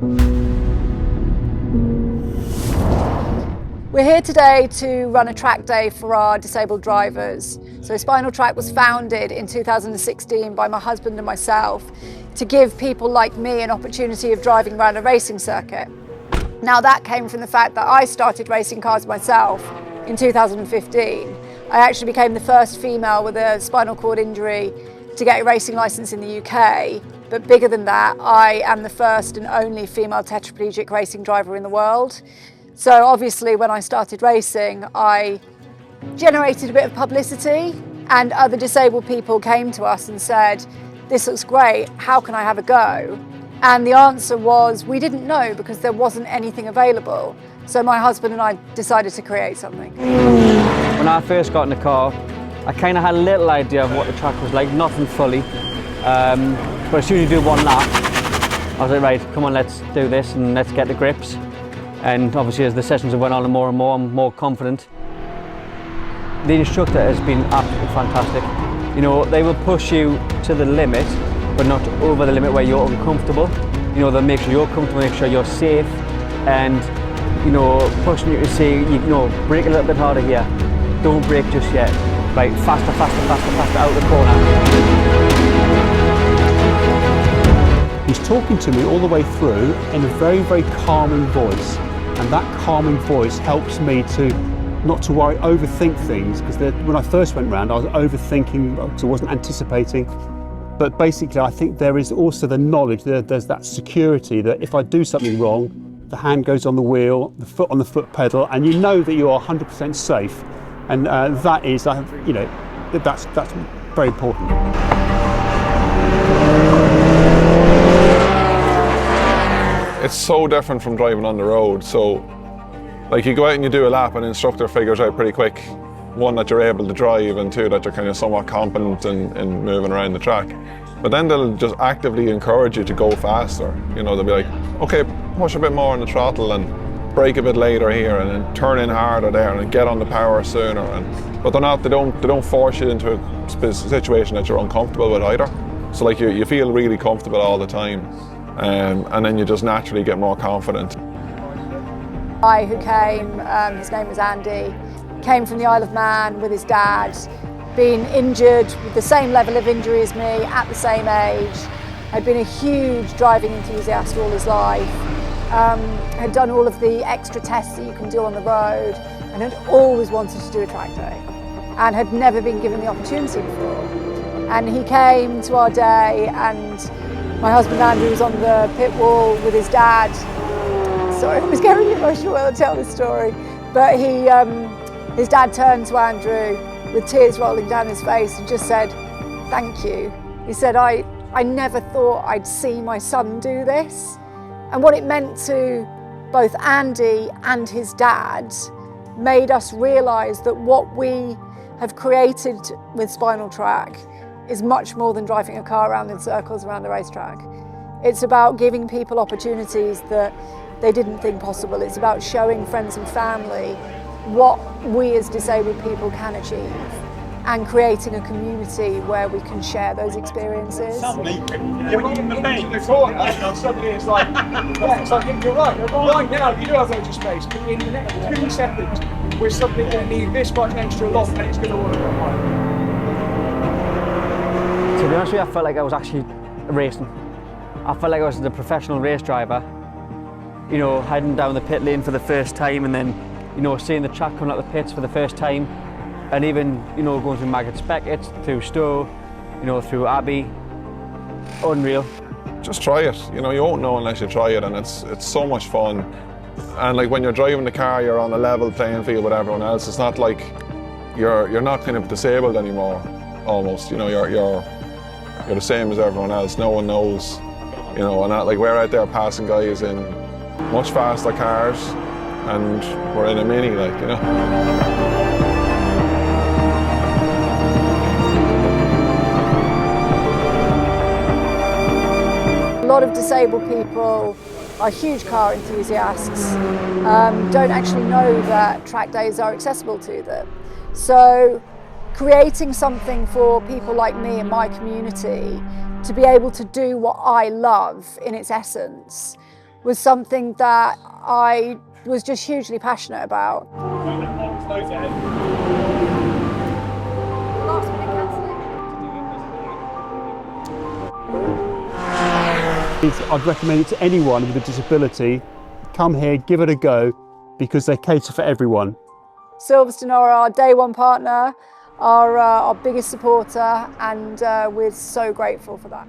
We're here today to run a track day for our disabled drivers. So Spinal Track was founded in 2016 by my husband and myself to give people like me an opportunity of driving around a racing circuit. Now that came from the fact that I started racing cars myself in 2015. I actually became the first female with a spinal cord injury to get a racing licence in the UK. But bigger than that, I am the first and only female tetraplegic racing driver in the world. So obviously when I started racing, I generated a bit of publicity, and other disabled people came to us and said, "This looks great, how can I have a go?" And the answer was, we didn't know, because there wasn't anything available. So my husband and I decided to create something. When I first got in the car, I kind of had a little idea of what the track was like, nothing fully. But as soon as you do one lap, I was like, right, come on, let's do this and let's get the grips. And obviously as the sessions have went on and more, I'm more confident. The instructor has been absolutely fantastic. You know, they will push you to the limit, but not over the limit where you're uncomfortable. You know, they'll make sure you're comfortable, make sure you're safe, and, you know, pushing you to say, you know, brake a little bit harder here. Don't brake just yet. Right, faster, faster, faster, faster, out the corner. He's talking to me all the way through in a very, very calming voice. And that calming voice helps me to not to worry, overthink things, because when I first went round, I was overthinking, because I wasn't anticipating. But basically, I think there is also the knowledge, there's that security that if I do something wrong, the hand goes on the wheel, the foot on the foot pedal, and you know that you are 100% safe. And that is, you know, that's very important. It's so different from driving on the road. So, like, you go out and you do a lap and the instructor figures out pretty quick, one, that you're able to drive, and two, that you're kind of somewhat competent in moving around the track. But then they'll just actively encourage you to go faster. You know, they'll be like, okay, push a bit more on the throttle and brake a bit later here, and then turn in harder there, and get on the power sooner. But they don't force you into a situation that you're uncomfortable with either. So like you feel really comfortable all the time. And then you just naturally get more confident. I who came, his name was Andy, came from the Isle of Man with his dad, been injured with the same level of injury as me at the same age, had been a huge driving enthusiast all his life, had done all of the extra tests that you can do on the road, and had always wanted to do a track day, and had never been given the opportunity before. And he came to our day, and my husband Andrew was on the pit wall with his dad. Sorry, I was getting emotional when I tell this story. But his dad turned to Andrew with tears rolling down his face and just said, "Thank you." He said, I never thought I'd see my son do this. And what it meant to both Andy and his dad made us realise that what we have created with Spinal Track is much more than driving a car around in circles around a racetrack. It's about giving people opportunities that they didn't think possible. It's about showing friends and family what we as disabled people can achieve, and creating a community where we can share those experiences. Suddenly, you're on the bench in the corner, and suddenly it's like, yeah, it's like, you're right now you do have loads of space, but in the next 2 seconds, we're suddenly going to need this much extra lot, and it's going to all go home. To be honest with you, I felt like I was actually racing. I felt like I was the professional race driver, you know, heading down the pit lane for the first time, and then, you know, seeing the track coming out the pits for the first time, and even, you know, going through Maggots Beckett, through Stowe, you know, through Abbey. Unreal. Just try it. You know, you won't know unless you try it, and it's so much fun. And like when you're driving the car, you're on a level playing field with everyone else. It's not like you're not kind of disabled anymore. Almost, you know, you're the same as everyone else. No one knows, you know, and like we're out there passing guys in much faster cars, and we're in a Mini, like, you know. A lot of disabled people are huge car enthusiasts, don't actually know that track days are accessible to them. So creating something for people like me and my community to be able to do what I love in its essence was something that I was just hugely passionate about. I'd recommend it to anyone with a disability. Come here, give it a go, because they cater for everyone. Silverstone are our day one partner, our biggest supporter, and we're so grateful for that.